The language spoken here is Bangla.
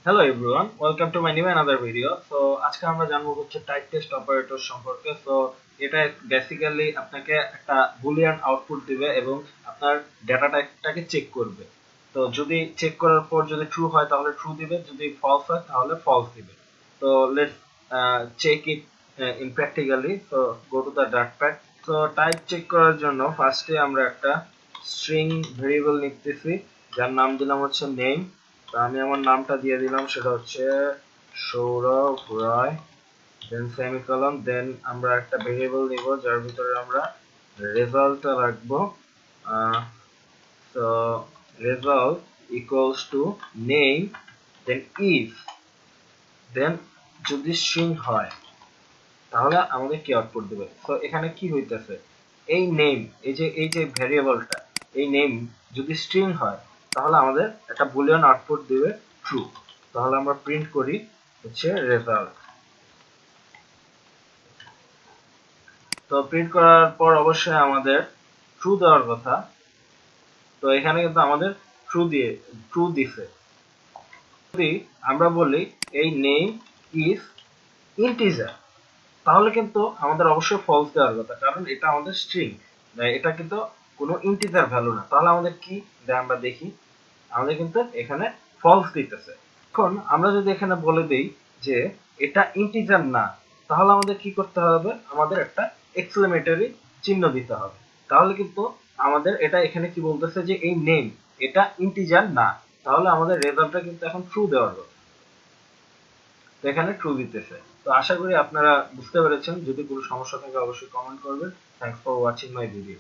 Hello everyone, welcome to my new another video. So আজকে আমরা জানবো হচ্ছে টাইপ টেস্ট অপারেটর সম্পর্কে। সো এটা বেসিক্যালি আপনাকে একটা বুলিয়ান আউটপুট দিবে এবং আপনার ডেটা টাইপটাকে চেক করবে। তো যদি চেক করার পর যদি ট্রু হয় তাহলে ট্রু দিবে, যদি ফলস হয় তাহলে ফলস দিবে। তো let's check it in practically. So go to the dot pad. তো টাইপ চেক করার জন্য ফার্স্টে আমরা একটা স্ট্রিং ভেরিয়েবল নিতেছি, যার নাম দিলাম হচ্ছে নেম। তো আমি আমার নামটা দিয়ে দিলাম, সেটা হচ্ছে সৌরভ রায়, দেন সেমিকলন, দেন আমরা একটা ভেরিয়েবল নিব যার ভিতরে আমরা রেজাল্টটা রাখবো। তো result equals to name, then if, then যদি স্ট্রিং হয় তাহলে আমাদের কি আউটপুট দিবে। তো এখানে কি হইতেছে, এই নেম, এই যে ভ্যারিয়েবলটা, এই নেম যদি স্ট্রিং হয় তাহলে আমাদের একটা বুলিয়ান আউটপুট দিবে ট্রু। তাহলে আমরা প্রিন্ট করি হচ্ছে রেজাল্ট। তো প্রিন্ট করার পর অবশ্যই আমাদের ট্রু দেওয়ার কথা। তো এখানে কিন্তু আমাদের ট্রু দিছে। যদি আমরা বলি এই নেম ইজ ইন্টিজার, তাহলে কিন্তু আমাদের অবশ্যই ফলস দেওয়ার কথা, কারণ এটা আমাদের স্ট্রিং, এটা কিন্তু কোনো ইন্টিজার ভ্যালু না। তাহলে আমাদের কি দেয় আমরা দেখি, আমাদের কিন্তু এখানে ফলস দিতেছে। এখন আমরা যদি এখানে বলে দেই যে এটা ইন্টিজার না, তাহলে আমাদের কি করতে হবে, আমাদের একটা এক্সক্লেমেটরি চিহ্ন দিতে হবে। তাহলে কিন্তু আমাদের এটা এখানে কি বলতেছে যে এই নেম এটা ইন্টিজার না, তাহলে আমাদের রেজাল্টটা কিন্তু এখন ট্রু দেওয়ার কথা। তো এখানে ট্রু দিতেছে। তো আশা করি আপনারা বুঝতে পেরেছেন। যদি কোনো সমস্যা থাকে অবশ্যই কমেন্ট করবেন। Thanks for watching my video.